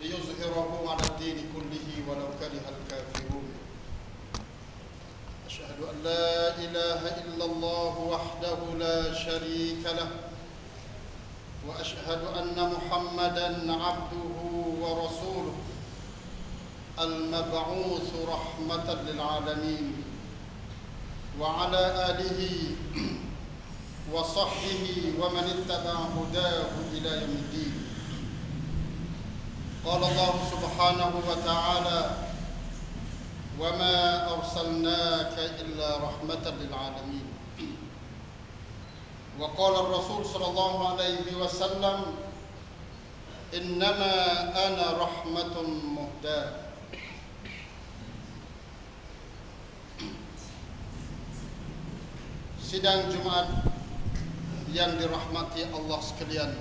ليظهره على الدين كله ولو كره الكافرون. أشهد أن لا إله إلا الله وحده لا شريك له، وأشهد أن محمدًا عبده ورسوله المبعوث رحمة للعالمين، وعلى آله وصحبه ومن اتبع هداه إلى يوم الدين. قال الله سبحانه وتعالى: وما أرسلناك إلا رحمة للعالمين. وقال الرسول صلى الله عليه وسلم: إنما أنا رحمة مهداة. Sidang Jumat yang dirahmati Allah sekalian,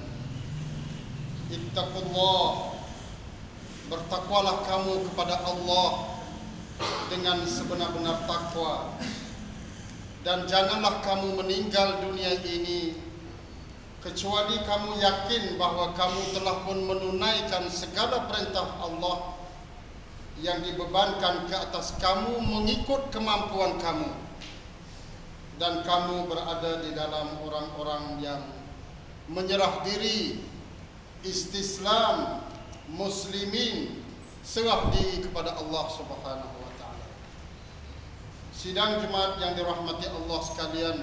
ittaqullah, bertakwalah kamu kepada Allah dengan sebenar-benar takwa, dan janganlah kamu meninggal dunia ini kecuali kamu yakin bahwa kamu telah pun menunaikan segala perintah Allah yang dibebankan ke atas kamu mengikut kemampuan kamu, dan kamu berada di dalam orang-orang yang menyerah diri, istislam, muslimin, serah diri kepada Allah Subhanahu wa taala. Sidang Jumat yang dirahmati Allah sekalian,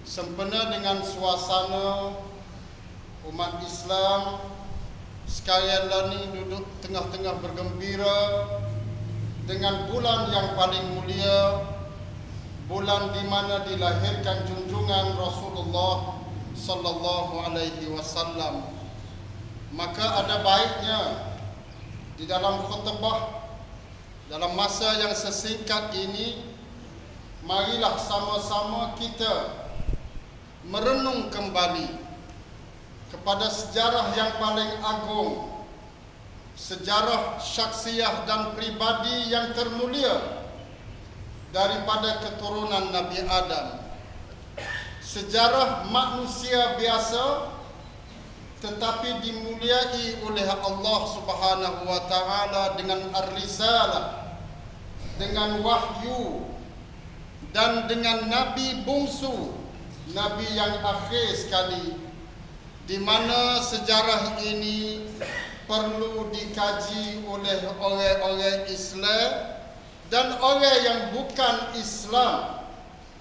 sempena dengan suasana umat Islam sekalian ni duduk tengah-tengah bergembira dengan bulan yang paling mulia, bulan di mana dilahirkan junjungan Rasulullah sallallahu alaihi wasallam. Maka ada baiknya di dalam khutbah dalam masa yang sesingkat ini, marilah sama-sama kita merenung kembali kepada sejarah yang paling agung, sejarah syakhsiah dan pribadi yang termulia daripada keturunan Nabi Adam. Sejarah manusia biasa tetapi dimuliai oleh Allah Subhanahu wa taala dengan ar-risalah, dengan wahyu, dan dengan nabi bungsu, nabi yang akhir sekali, di mana sejarah ini perlu dikaji oleh orang-orang Islam dan orang yang bukan Islam,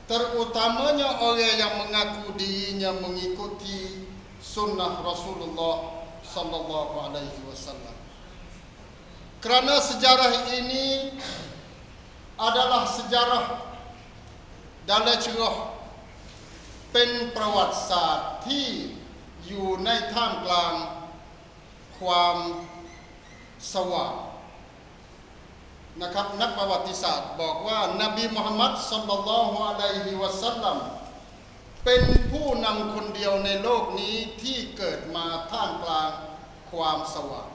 terutamanya orang yang mengaku dirinya mengikuti sunnah Rasulullah sallallahu alaihi wasallam. Kerana sejarah ini adalah sejarah dalam cerah pen ประวัติศาสตร์ที่อยู่ในท่ามกลางความสว่างนะครับนักประวัติศาสตร์บอกว่านบีมุฮัมมัดศ็อลลัลลอฮุอะลัยฮิวะซัลลัมเป็นผู้นำคนเดียวในโลกนี้ที่เกิดมาท่ามกลางความสว่าง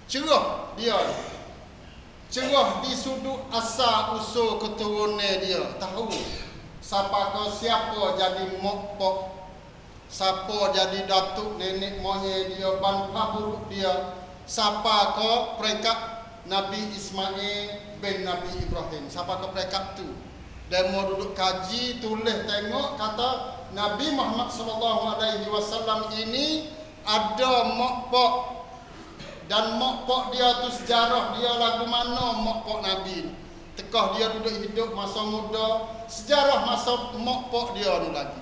cerah dia, cerah di sudut asal usul keturunan dia, tahu siapa jadi mokpok, siapa jadi datuk nenek moyang dia, bapa buruk dia, siapa ke peringkat Nabi Ismail bin Nabi Ibrahim, siapa ke peringkat tu. Dan mau duduk kaji, tulis, tengok, kata Nabi Muhammad sallallahu alaihi wasallam ini ada mokpok, dan mokpok dia tu sejarah dia lagu mana mokpok Nabi. Tekah dia duduk hidup masa muda, sejarah masa mokpok dia tu lagi.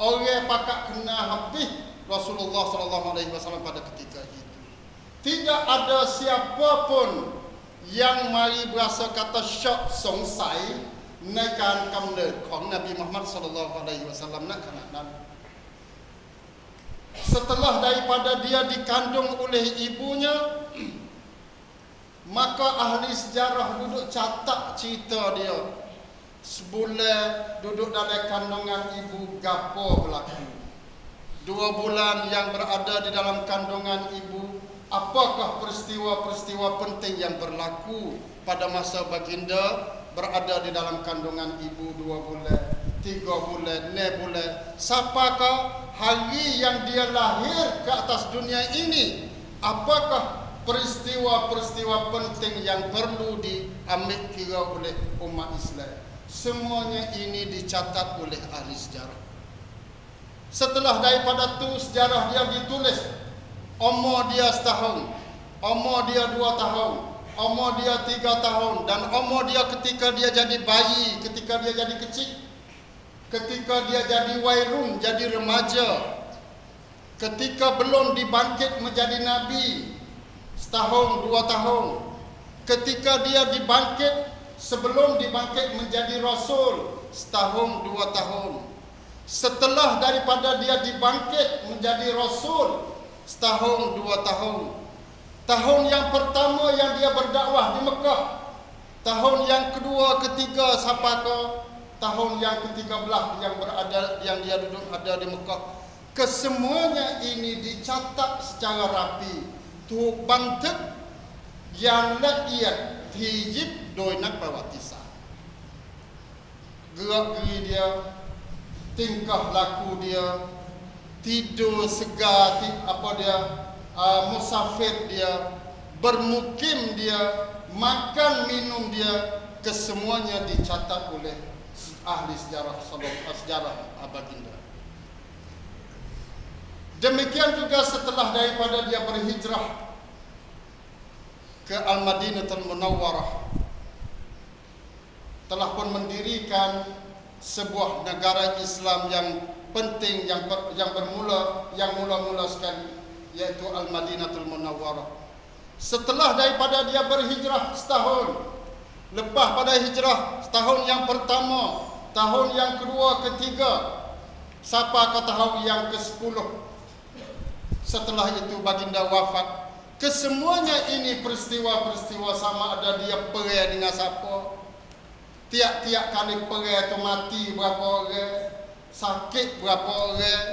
Orang pakak kenal habis Rasulullah sallallahu alaihi wasallam pada ketika itu. Tidak ada siapa pun yang mari berasa kata syak songsaiในการกำเนิดของนบีมุฮัมมัดศ็อลลัลลอฮุอะลัยฮิวะซัลลัมณขณะนั้น Setelah daripada dia dikandung oleh ibunya, maka ahli sejarah duduk catat cerita dia. Sebulan duduk dalam kandungan ibu, gapo berlaku. 2 bulan yang berada di dalam kandungan ibu, apakah peristiwa-peristiwa penting yang berlaku pada masa baginda berada di dalam kandungan ibu 2 bulan, 3 bulan, 6 bulan. Siapakah hari yang dia lahir ke atas dunia ini Apakah peristiwa-peristiwa penting yang perlu diambil kira oleh umat Islam? Semuanya ini dicatat oleh ahli sejarah. Setelah daripada tu sejarah dia ditulis, umur dia setahun, umur dia 2 tahun, umur dia 3 tahun, dan umur dia ketika dia jadi bayi, ketika dia jadi kecil, ketika dia jadi wairun, jadi remaja, ketika belum dibangkit menjadi nabi, setahun 2 tahun, ketika dia dibangkit, sebelum dibangkit menjadi rasul, setahun 2 tahun, setelah daripada dia dibangkit menjadi rasul, setahun 2 tahun. Tahun yang pertama yang dia berdakwah di Mekah, tahun yang kedua, ketiga, sampai ke tahun yang ke-13 yang dia duduk ada di Mekah. Kesemuanya ini dicatat secara rapi. Tu bantuk yang laiyat hijib doinak perwatisan. Gerak-geri dia, tingkah laku dia, tidur segar, musafir dia, bermukim dia, makan minum dia, kesemuanya dicatat oleh ahli sejarah baginda. Demikian juga setelah daripada dia berhijrah ke Al-Madinatul Munawwarah, telah pun mendirikan sebuah negara Islam yang penting, yang mula-mula sekali, yaitu Al-Madinatul Munawwarah. Setelah daripada dia berhijrah setahun, lepas pada hijrah setahun yang pertama, tahun yang kedua, ketiga, sampai ke tahun yang ke-10, setelah itu baginda wafat. Kesemuanya ini peristiwa-peristiwa, sama ada dia perang dengan siapa, tiap-tiap kali perang itu mati berapa orang, sakit berapa orang,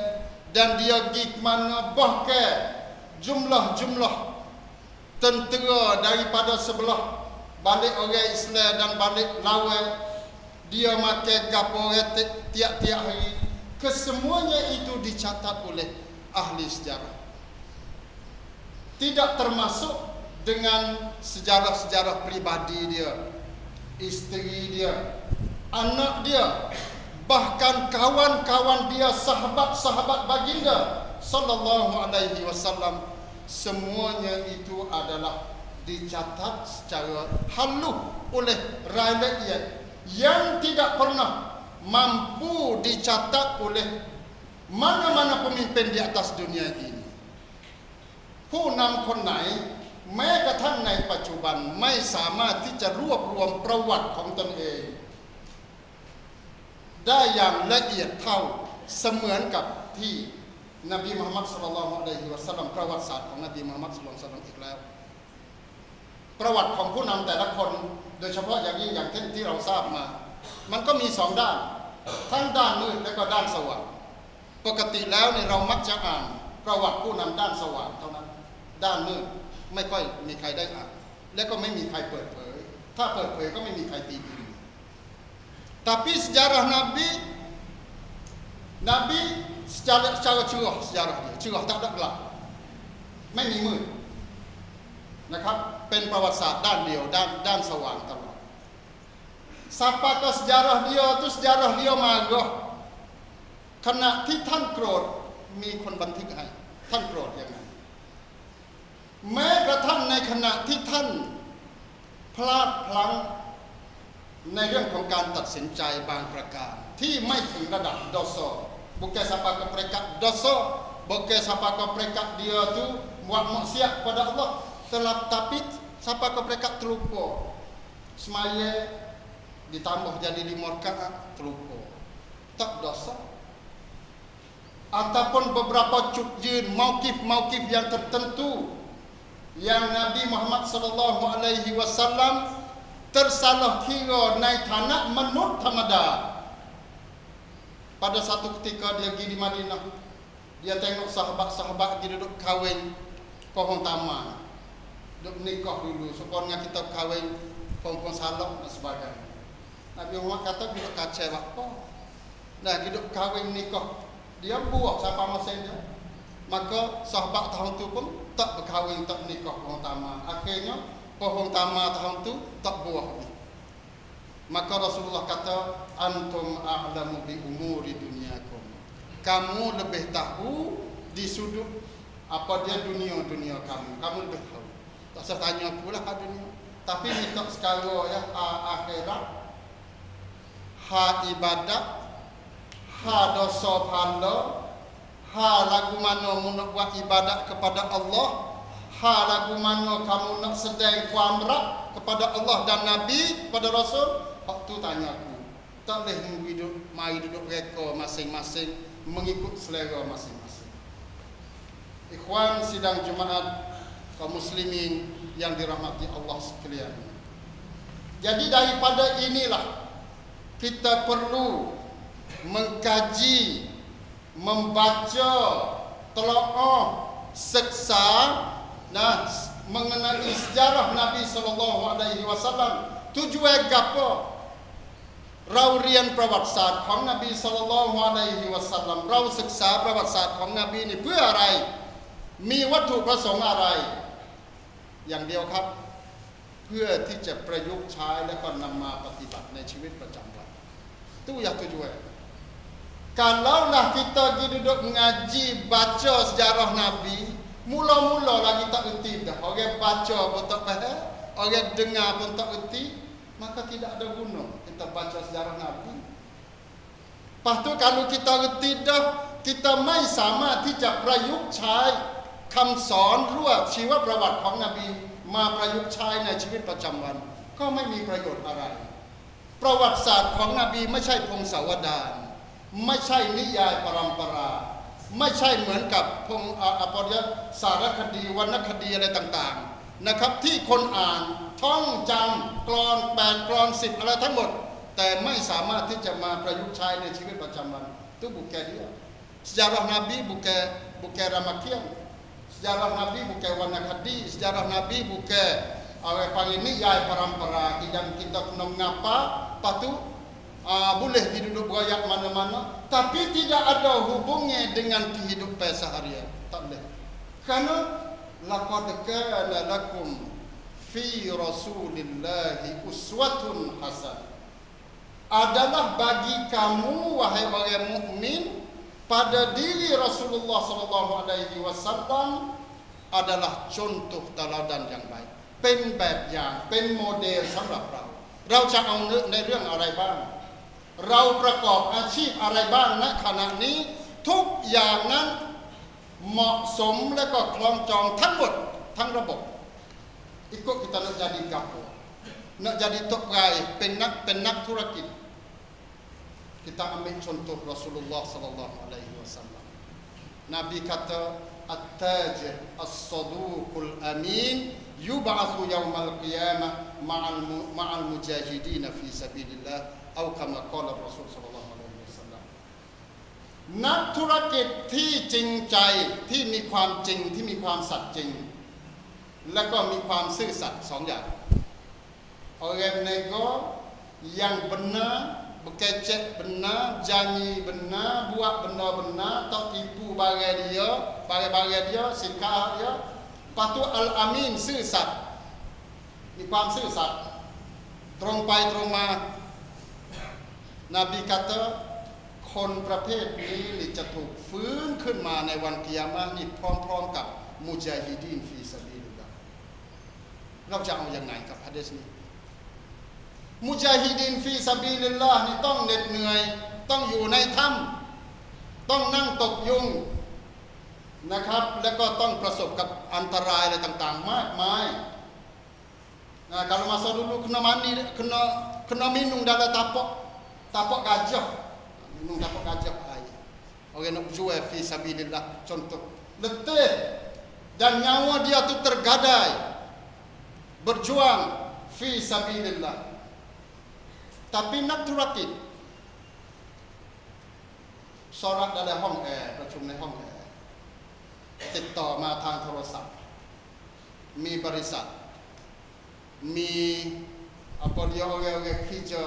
dan dia pergi ke mana, bahkan jumlah-jumlah tentera daripada sebelah balik orang Islam dan balik lawan, dia makan gapo tiap-tiap hari. Kesemuanya itu dicatat oleh ahli sejarah. Tidak termasuk dengan sejarah-sejarah pribadi dia, isteri dia, anak dia, bahkan kawan-kawan dia, sahabat-sahabat baginda sallallahu alaihi wasallam. Semuanya itu adalah dicatat secara halus oleh rakyat yang tidak pernah mampu dicatat oleh mana-mana pemimpin di atas dunia ini. ผู้นำคนไหนแม้กระทั่งในปัจจุบันไม่สามารถที่จะรวบรวมประวัติของตนเองได้อย่างละเอียดเท่าเสมือนกับที่นบีมุฮัมมัดศ็อลลัลลอฮุอะลัยฮิวะซัลลัมประวัติศาสตร์ของนบีมุฮัมมัดศ็อลลัลลอฮุอะลัยฮิวะซัลลัมอีกแล้วประวัติของผู้นำแต่ละคนโดยเฉพาะอย่างยิ่งอย่างที่เราทราบมามันก็มี2ด้านทั้งด้านมืดและก็ด้านสว่างปกติแล้วเนี่ยเรามักจะอ่านประวัติผู้นำด้านสว่างเท่านั้นด้านมืดไม่ค่อยมีใครได้อ่านและก็ไม่มีใครเปิดเผยถ้าเปิดเผยก็ไม่มีใครตีพิมพ์ Tapi sejarah Nabi secara cerah, sejarah dia cerah, tak ada gelap, ไม่มีมืดนะครับเป็นประวัติศาสตร์ด้านเดียวด้านสว่างตลอด Siapakah sejarah dia tu sejarah dia marah ขณะที่ท่านโกรธมีคนบันทึกให้ท่านโกรธยังไงแม้กระทั่งในขณะที่ท่านพลาดพลั้งในเรื่องของการตัดสินใจบางประการที่ไม่ถึงระดับdosa bukan siapakah mereka dosa bukan siapakah mereka dia tu buat maksiat kepada Allah tapi siapakah mereka terlupa semaya ditambah jadi 5 rakaat terlupa tak dosa ataupun beberapa cukjin maukif-maukif yang tertentu yang Nabi Muhammad sallallahu alaihi wasallam tersalah kiraในฐานะมนุษย์ธรรมดา Pada satu ketika dia pergi di Madinah, dia tengok sahabat-sahabat dia duduk kahwin pohon taman, duduk nikah dulu supaya kita kahwin pohon salak dan sebagainya. Nabi Muhammad kata duduk kacau apa? Nah, duduk kahwin nikah dia buat siapa masa dia Maka sahabat tahun tu pun tak berkahwin, tak nikah pohon tama. Akhirnya pohon tama tahun tu tak buah lagi. Maka Rasulullah kata, antum a'lamu bi umuri dunyakum. Kamu lebih tahu di sudut apa dia dunia kamu. Kamu lebih tahu. Tak usah tanya aku lah dunia. Tapi minta sekarang ya, akhirat, ha ibadat, ha dosa pahala, ha lagu mana mu nak buat ibadat kepada Allah, ha lagu mana kamu nak sedang kuamrak kepada Allah dan Nabi, kepada Rasul. Hak tu tanya aku. Tak boleh mari duduk reka masing-masing mengikut selera masing-masing. Ikhwan sidang Jumaat kaum muslimin yang dirahmati Allah sekalian. Jadi daripada inilah kita perlu mengkaji, membaca, telaah, seksa mengenai sejarah Nabi sallallahu alaihi wasallam. Tujuan gapo? Rau rian prawatsatของ Nabi sallallahu alaihi wasallam เราศึกษาประวัติศาสตร์ของนบีนี่เพื่ออะไรมีวัตถุประสงค์อะไรอย่างเดียวครับเพื่อที่จะประยุกต์ใช้และก็นำมาปฏิบัติในชีวิตประจำวันitu yang tujuan kalaulah kita pergi duduk mengaji baca sejarah Nabi mula-mula lagi tak erti dah orang baca pun tak faham orang dengar pun tak erti maka tidak ada guna kita baca sejarah Nabi. Lepas tu kalau kita reti dah, kitaไม่สามารถที่จะประยุกต์ใช้คำสอนหรือว่าชีวประวัติของนบีมาประยุกต์ใช้ในชีวิตประจำวันก็ไม่มีประโยชน์อะไรประวัติศาสตร์ของนบีไม่ใช่พงศาวดารไม่ใช่นิยายปรัมปราไม่ใช่เหมือนกับพงสารคดีวรรณคดีอะไรต่างๆนะครับที่คนอ่านท่องจำกลอน8กลอน10อะไรทั้งหมดแต่ไม่สามารถที่จะมาประยุกต์ใช้ในชีวิตประจำวัน itu bukan dia sejarah Nabi bukan ramakian sejarah Nabi bukan warna kadi sejarah Nabi bukan orang panggil niyai parampara yang kita kena mengapa lepas tu boleh duduk berayak mana-mana tapi tidak ada hubungnya dengan kehidupan seharian tak boleh kerana laqad kana lakum fi rasulillahi uswatun hasanah adalah bagi kamu wahai orang mukmin pada diri Rasulullah sallallahu alaihi wasallam adalah contoh teladan yang baik เป็นแบบอย่างเป็นโมเดลสำหรับเราจะเอาในเรื่องอะไรบ้างเราประกอบอาชีพอะไรบ้างณขณะนี้ทุกอย่างนั้นเหมาะสมและก็คล้องจองทั้งหมดทั้งระบบikut kita nak jadi gapo nak jadi tok gaiเป็นนักธุรกิจ kita ambil contoh Rasulullah sallallahu alaihi wasallam Nabi kata at-tajir as-saduqul amin yub'atsu yaumal qiyamah ma'al mujahidin fi sabilillah atau kama qala Rasul sallallahu alaihi wasallam นักธุรกิจที่จริงใจที่มีความจริงที่มีความสัตย์จริงและก็มีความซื่อสัตย์2อย่าง orang nego yang benar berkecek benar janji benar buat benda benar tak tipu barang dia sinkah dia lepas tu al-amin ซื่อสัตย์มีความซื่อสัตย์ตรงไปตรงมานบีกาตคนประเภทนี้นี่จะถูกฟื้นขึ้นมาในวันกิยามะห์นี่พร้อมๆกับมุญาฮิดีนฟีซะบีลิลลาห์เราจะเอาอย่างไงกับหะดีษนี้มุญาฮิดีนฟีซะบีลิลลาห์นี่ต้องเหน็ดเหนื่อยต้องอยู่ในถ้ำต้องนั่งตกยุงนะครับแล้วก็ต้องประสบกับอันตรายอะไรต่างๆมากมายkalau masa dulu kena mandi kena minum dalam tapak gajah minum tapak gajah air orang nak jual fi sabilillah contoh letih dan nyawa dia tu tergadai berjuang fi sabilillah tapi nakธุรกิจ solat dalam ห้องแอร์ประชุมในห้องแอร์ติดต่อมาทางโทรศัพท์มีบริษัทมีapa dia orang kerja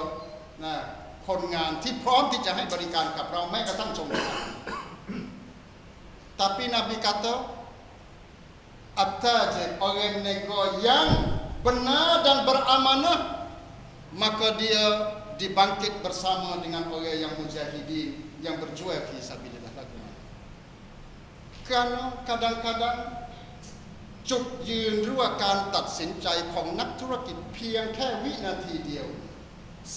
คนงานที่พร้อมที่จะให้บริการกับเราแม้กระทั่งชม Tapi Nabi kata, at-tajir, orang nego yang benar dan beramanah, maka dia dibangkit bersama dengan orang yang mujahidin, yang berjuang fi sabilillah. Kerana kadang-kadang จุดยืนหรือว่าการตัดสินใจของนักธุรกิจเพียงแค่วินาทีเดียว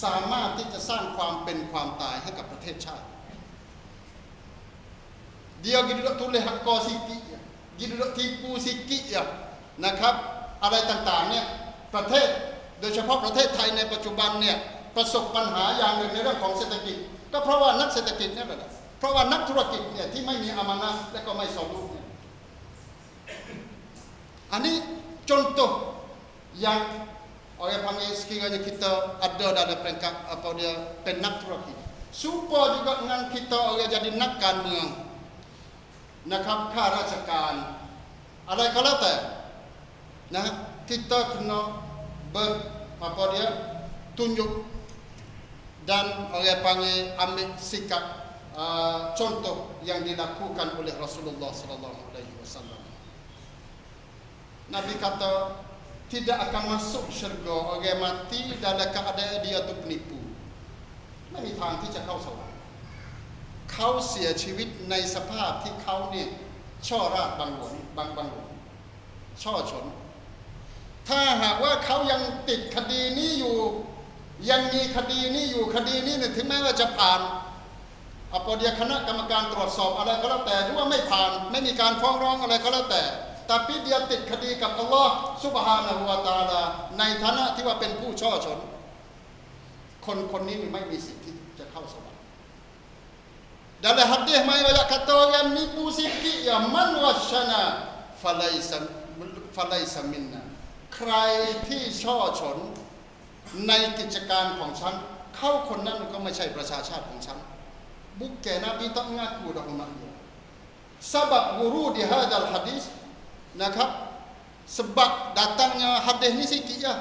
สามารถที่จะสร้างความเป็นความตายให้กับประเทศชาติ dia duduk tulis hak kau sikit ya, dia duduk tipu sikit ya นะครับอะไรต่างๆเนี่ยประเทศโดยเฉพาะประเทศไทยในปัจจุบันเนี่ยประสบปัญหาอย่างหนึ่งในเรื่องของเศรษฐกิจก็เพราะว่านักเศรษฐกิจเนี่ยแหละเพราะว่านักธุรกิจเนี่ยที่ไม่มีอามานะห์และก็ไม่ซอลูเนี่ยอันนี้ contoh yang orang panggil sekiranya kita ada dalam peringkat apa dia penakธุรกิจ supaya juga dengan kita orang jadi นักการเมืองนะครับข้าราชการอะไรก็แล้วแต่นะ kita kena apa dia tunjuk dan orang panggil ambil sikap contoh yang dilakukan oleh Rasulullah sallallahu alaihi wasallam. Nabi kata tidak akan masuk syurga orang mati dalam keadaan dia tu penipu. ไม่มีทางที่จะเข้าสวรรค์เขาเสียชีวิตในสภาพที่เขาเนี่ยช่อราษฎร์บังหลวงช่อชนถ้าหากว่าเขายังติดคดีนี้อยู่ยังมีคดีนี้อยู่คดีนี้เนี่ยถึงแม้ว่าจะผ่านapa dia คณะกรรมการตรวจสอบอะไรก็แล้วแต่หรือว่าไม่ผ่านไม่มีการฟ้องร้องอะไรก็แล้วแต่tapi dia ติดคดีกับอัลลอฮ์ซุบฮานะฮูวะตะอาลาในฐานะที่ว่าเป็นผู้ช่อชนคนนี้ไม่มีสิทธิ์ที่จะเข้าสวรรค์ dalam hadis mai banyak kata orang nipu sikit ya man washana falaisa minna ใครที่ช่อชนในกิจการของฉันเขาคนนั้นก็ไม่ใช่ประชาชาติของฉัน bukan Nabi tak mengaku dah umat dia sebab wurud di hadal hadis นะครับ sebab datangnya hadis ni sikit ya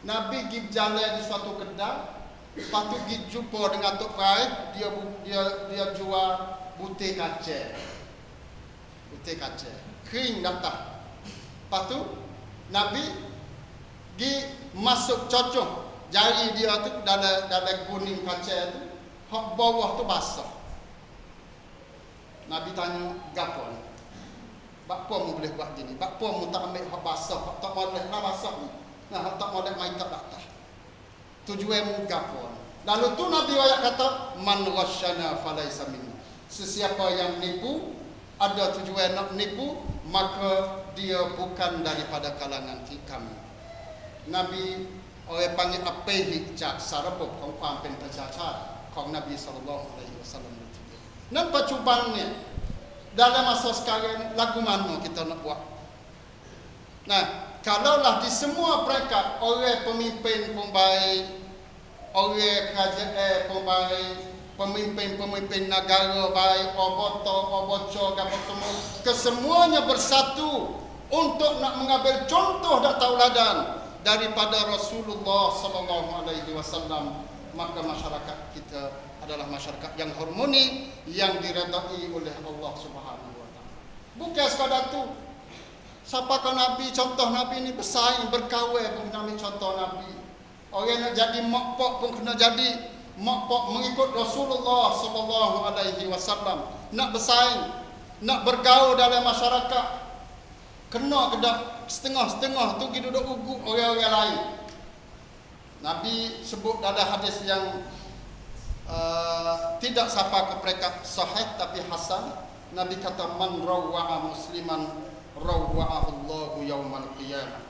Nabi pergi berjalan di suatu kedai lepas tu pergi jumpa dengan Tok Farid dia jual butir kacang kering datang lepas tu Nabi pergi masuk cocok jari dia tu dalam kuning kacang tu hak bawah tu basah Nabi tanya gapo ni bakpo mu boleh buat gini bakpo mu tak ambil hak basah hak tak boleh lah basah ni nah hak tak boleh mai tak datang tujuan mu gapo lalu tu Nabi ayat kata man ghasyana falaisa minna sesiapa yang nipu ada tujuan nak nipu maka dia bukan daripada kalangan kami Nabi orang panggil apehiจากสาระบบของความเป็นประชาชาติของนบีศ็อลลัลลอฮุอะลัยฮิวะซัลลัมนั้นปัจจุบันเนี่ย dalam masa sekarang lagu mana kita nak buat nah kalaulah di semua peringkat orang pemimpin pembaik orang kerajaan pembaik pemimpin negara baik oboco apa semua kesemuanya bersatu untuk nak mengambil contoh dan tauladan daripada Rasulullah sallallahu alaihi wasallam maka masyarakat kita adalah masyarakat yang harmoni yang diredai oleh Allah Subhanahu wa taala. Bukan sekadar tu. Siapakah Nabi contoh Nabi ni bersaing berkawal pun kena ambil contoh Nabi. Orang nak jadi makpok pun kena jadi makpok mengikut Rasulullah sallallahu alaihi wasallam. Nak bersaing, nak bergaul dalam masyarakat kena kedak setengah-setengah tu kita duduk ugut orang-orang lain. Nabi sebut dalam hadis yang tidak sampai ke peringkat sahih tapi hasan Nabi kata man rawwa'a musliman rawwa'ahullahu yaumal qiyamah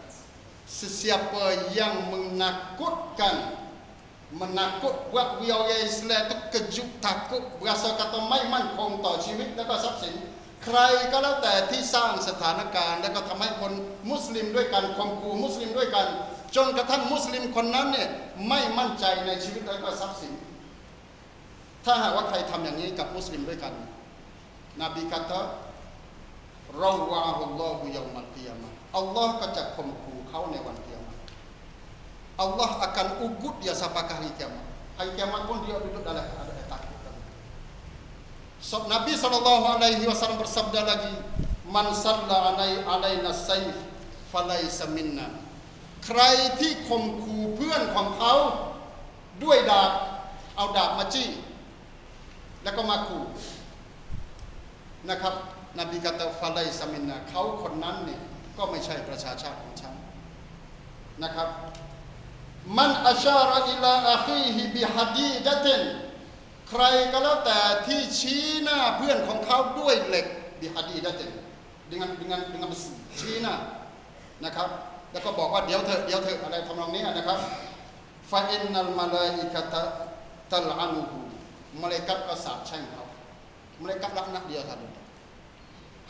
sesiapa yang menakut buat orang Islam tu kejut takut berasa kata mai man kongต่อชีวิตแล้วก็ทรัพย์สินใครก็แล้วแต่ที่สร้างสถานการณ์แล้วก็ทำให้คนมุสลิมด้วยกันข่มขู่มุสลิมด้วยกันจนกระทั่งมุสลิมคนนั้นเนี่ยไม่มั่นใจในชีวิตและก็ทรัพย์สินถ้าหากว่าใครทำอย่างนี้กับมุสลิมด้วยกันนบีกล่าวรอวาฮุลลอฮุยอมัลกิยามะห์อัลลอฮ์ก็จะข่มขู่เขาในวันกิยามะห์อัลลอฮ์akan ugut dia sampai hari kiamat hari kiamat pun dia duduk dalam keadaan takut Nabi SAW bersabda lagi, man salla alaina sayf falaysa minna. ใครที่ข่มขู่เพื่อนของเขาด้วยดาบเอาดาบมาจี้แล้วก็มาขู่นะครับนบีกล่าวฟาไลซามินนาเขาคนนั้นเนี่ยก็ไม่ใช่ประชาชาติของฉันนะครับมันอัชาระอิลาอาคีฮิบิฮดีดะตินใครก็แล้วแต่ที่ชี้หน้าเพื่อนของเขาด้วยเหล็กบิฮดีดะตินdengan besi ชี้หน้านะครับแล้วก็บอกว่าเดี๋ยวเถอะอะไรทำนองนี้นะครับฟาอินนัลมาลาอิกะตะตัลอานุฮูmalaikatก็สาปแช่งเขาmalaikat laknat dia tadi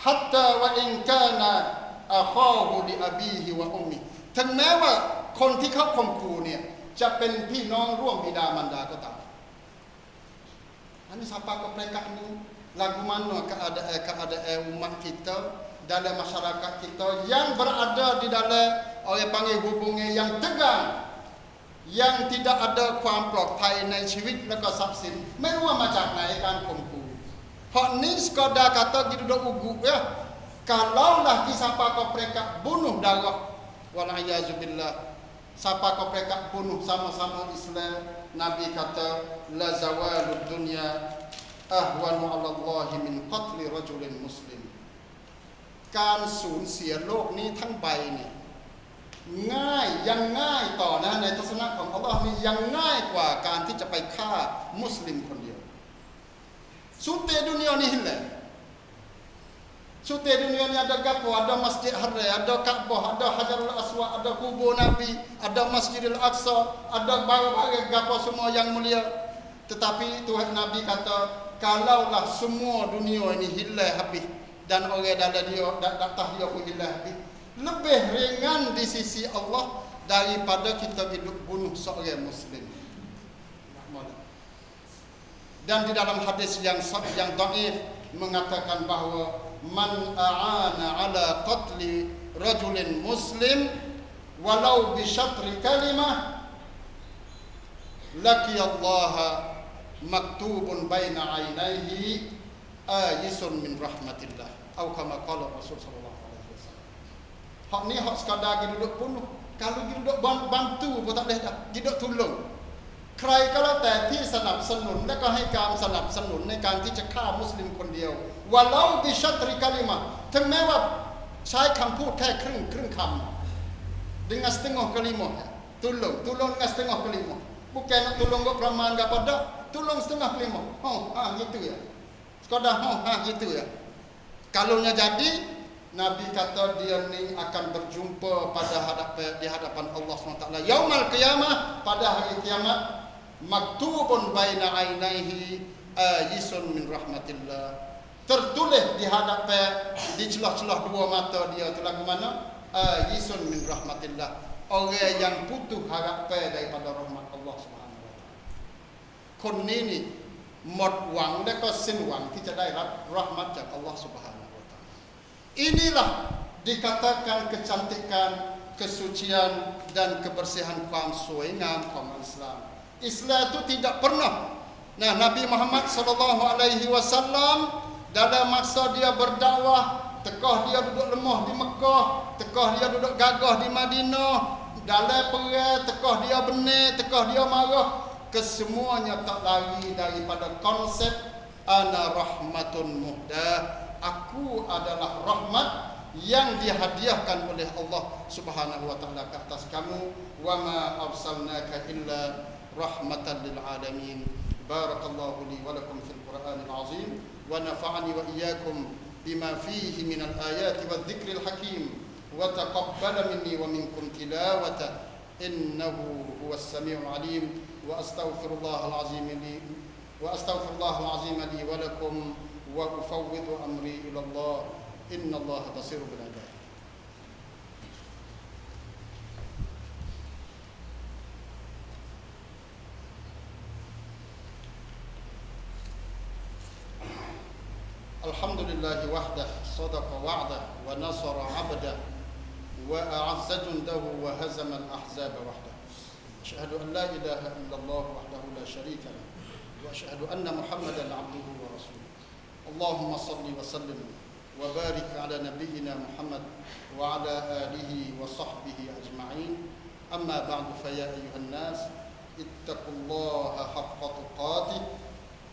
hatta wa in kana akhahu li abihi wa ummi ถึงแม้ว่าคนที่เขาข่มขู่เนี่ยจะเป็นพี่น้องร่วมบิดามารดาก็ตามini siapa ke mereka ini lagu mana keadaan umat kita dalam masyarakat kita yang berada di dalam orang panggil hubungan yang tegang yang tidak ada ความปลอดภัยในชีวิตและก็ทรัพย์สินไม่รู้ว่ามาจากไหนการข่มขู่เพราะนี้sekadar kata duduk ugu ya kalaulah siapa kau mereka bunuh darah walayazubillah siapa kau mereka bunuh sama-sama Islam Nabi kata la zawalud dunya ahwanu 'ala Allah min qatli rajulin muslim การสูญเสียโลกนี้ทั้งใบเนี่ยง่ายยังง่ายต่อนะในทัศนะของอัลลอฮ์นี่ยังง่ายกว่าการที่จะไปฆ่ามุสลิมคนเดียวSute dunia ni hilang. Sute dunia ni ada gapo, ada Masjid Haram, ada Kaabah, ada Hajarul Aswad, ada kubur Nabi, ada Masjidil Aqsa, ada barang-barang gapo semua yang mulia. Tetapi Tuhan Nabi kata, kalaulah semua dunia ini hilang habis dan orang dalam dia datang dia pun hilang habis, lebih ringan di sisi Allah daripada kita hidup bunuh seorang muslim. Dan di dalam hadis yang dhaif mengatakan bahawa man a'ana ala qatli rajulin muslim walau bi syatri kalimah laqi Allah maktubun baina ainaihi ayisun min rahmatillah atau kama qala Rasul sallallahu alaihi wasallam. Hak ni hak sekadar duduk bunuh, kalau duduk bantu pun tak boleh dah, duduk tolong. ใครก็แล้วแต่ที่สนับสนุนและก็ให้การสนับสนุนในการที่จะฆ่ามุสลิมคนเดียววะลาบิชัตริกะลิมะถึงแม้ว่าใช้คำพูดแค่ครึ่งคำ dengan setengah kalimah tolong dengan setengah kalimah bukan nak tolong kau peramaan ke apa dak tolong setengah kalimah gitu ya sekadar gitu ya kalaunya jadi Nabi kata dia ni akan berjumpa di hadapan Allah SWT Yaumal Qiyamah pada hari kiamat maktubun baina ainaihi ayisun min rahmatillah tertulis di hadapan di celah-celah dua mata dia tu lagu mana ayisun min rahmatillah orang yang putus harapan daripada rahmat Allah Subhanahu wa taala คนนี้นี่หมดหวังและก็สิ้นหวังที่จะได้รับrahmat rahmat จาก Allah Subhanahu wa taala inilah dikatakan kecantikan kesucian dan kebersihan ความสวยงามของIslam Islam itu tidak pernah. Nah, Nabi Muhammad sallallahu alaihi wasallam dalam masa dia berdakwah, tekah dia duduk lemah di Mekah, tekah dia duduk gagah di Madinah, dalam perang tekah dia benar, tekah dia marah, kesemuanya tak lari daripada konsep ana rahmatun muhdah. Aku adalah rahmat yang dihadiahkan oleh Allah Subhanahu wa taala ke atas kamu. Wa ma arsalnaka illa rahmatan lil alamin. Barakallahu li wa lakum fil Qur'anil azim wa nafa'ani wa iyyakum bima fihi minal ayati wadh-dhikril hakim wa taqabbala minni wa minkum tilawata innahu huwas samiul alim wa astaghfirullahal azim li wa lakum wa ufawwidu amri ila Allah innallaha basirun bil ibad. Alhamdulillahi wahdah sadaqa wa'dah wa nasara 'abdah wa a'azza jundahu wa hazama al-ahzaba wahdah. Asyhadu an la ilaha illallah wahdahu la syarika lahu wa asyhadu anna Muhammadan 'abduhu wa rasuluh. Allahumma salli wa sallim wa barik ala nabiyyina Muhammad wa ala alihi wa sahbihi ajma'in. Amma ba'du, fa ya ayyuhan nas ittaqullaha haqqa tuqatih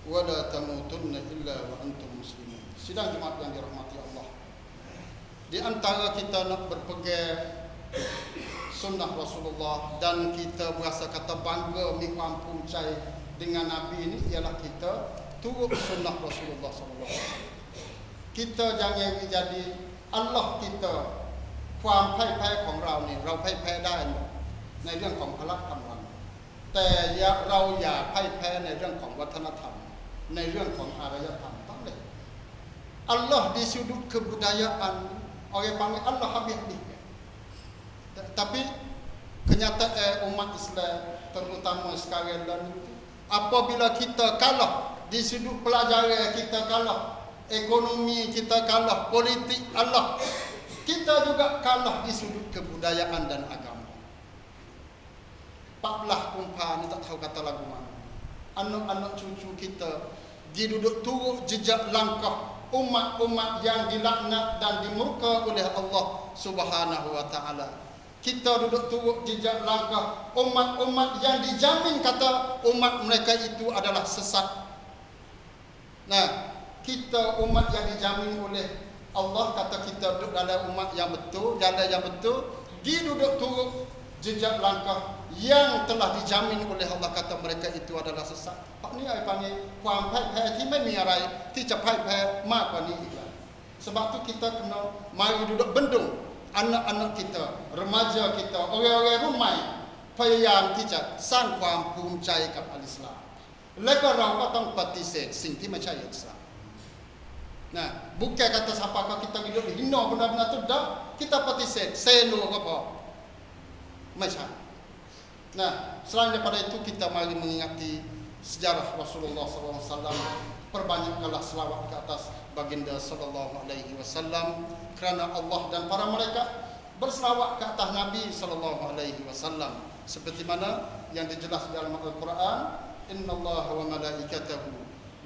wa la tamutunna illa wa antum muslimun. Sidang jemaat yang dirahmati Allah, di antara kita nak berpegang sunnah Rasulullah dan kita berasa kata bangga mampu percaya dengan Nabi ini, ialah kita turut sunnah Rasulullah SAW. Kita jangan jadi Allah kita ความพ่ายแพ้ของเราเนี่ยเราพ่ายแพ้ได้ในเรื่องของพละกำลังแต่เราอย่าพ่ายแพ้ในเรื่องของวัฒนธรรมในเรื่องของอารยธรรมtak boleh. Allah di sudut kebudayaan orang panggil Allah habis-habis. Tapi kenyataan umat Islam terutama sekarang dan itu, apabila kita kalah di sudut pelajaran, kita kalah ekonomi, kita kalah politik Allah, kita juga kalah di sudut kebudayaan dan agama. 14 Kumpah ni tak tahu kata lagu mana. Anak-anak cucu kita diduduk turut jejak langkah umat-umat yang dilaknat dan dimurka oleh Allah Subhanahu wa taala. Kita duduk turut jejak langkah umat-umat yang dijamin kata umat mereka itu adalah sesat. Nah, kita umat yang dijamin oleh Allah kata kita duduk dalam umat yang betul, jalan yang betul, diduduk turut jejak langkah yang telah dijamin oleh Allah kata mereka itu adalah sesat. Pak ni ai panggil ความพ่ายแพ้ที่ไม่มีอะไรที่จะพ่ายแพ้มากกว่านี้อีกแล้ว Sebab tu kita kena mari duduk bendung anak-anak kita, remaja kita, orang-orang rumai พยายามที่จะสร้างความภูมิใจกับอัลอิสลามและก็เราก็ต้องปฏิเสธสิ่งที่ไม่ใช่อิสลาม Nah, bukan kata siapakah kita hidup hina benar-benar tu dah, kita petisek, say no ke apa. Macam. Nah, selain daripada itu kita mari mengingati sejarah Rasulullah SAW. Perbanyakkanlah selawat ke atas baginda sallallahu alaihi wasallam, kerana Allah dan para malaikat berselawat ke atas Nabi sallallahu alaihi wasallam seperti mana yang dijelaskan dalam Al-Quran, innallaha wa malaikatahu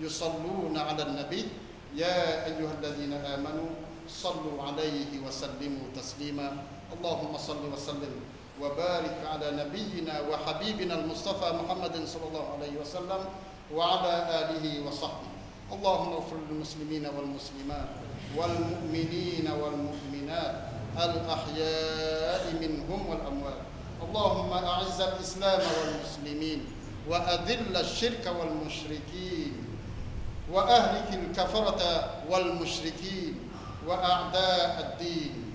yusalluna 'alan nabi ya ayyuhalladzina amanu sallu 'alaihi wa sallimu taslima. Allahumma salli wa sallim wa barik 'ala nabiyyina wa habibina al-Mustafa Muhammadin sallallahu alaihi wasallam wa 'ala alihi wa sahbihi. Allahumma ighfir lil muslimina wal muslimat wal mu'minina wal mu'minat al ahya'i minhum wal amwat. Allahumma a'izz al-islam wal muslimin wa adhill asy-syirka wal musyrikin wa ahlikil kafarata wal musyrikin wa a'da' ad-din.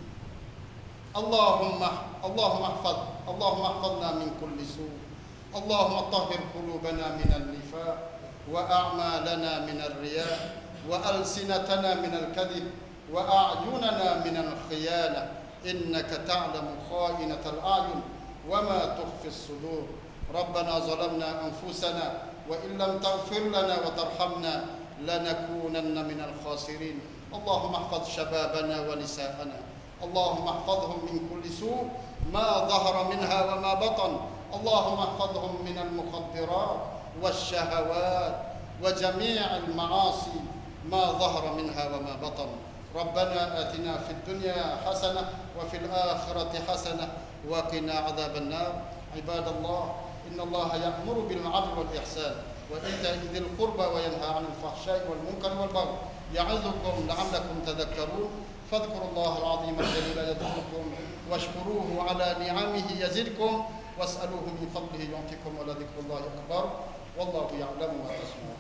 Allahumma ihfadna min kulli su'. Allahumma tahhir qulubana min an-nifaq wa a'malana min ar-riya wa alsinatana min al-kadhib wa a'yunana min al-khiyana innaka ta'lamu kha'inatal a'yun wa ma tukhfi as-sudur. Rabbana zalamna anfusana wa in lam taghfir lana wa tarhamna lanakunanna min al-khasirin. Allahumma ihfaz shababana wa nisa'ana. Allahumma ihfazhum min kulli su' ma dhahara minha wa ma batan. Allahumma ihfazhum min al-mukhaddirat والشهوات وجميع المعاصي ما ظهر منها وما بطن. ربنا آتنا في الدنيا حسنة وفي الآخرة حسنة وقنا عذاب النار. عباد الله، إن الله يأمر بالعدل والإحسان وإيتاء ذي القربى وينهى عن الفحشاء والمنكر والبغي يعظكم لعلكم تذكرون. فاذكروا الله العظيم الجليل يذكركم واشكروه على نعمه يزدكم واسألوه من فضله يعطيكم ولذكر الله أكبر والله يعلم ما تصنعون.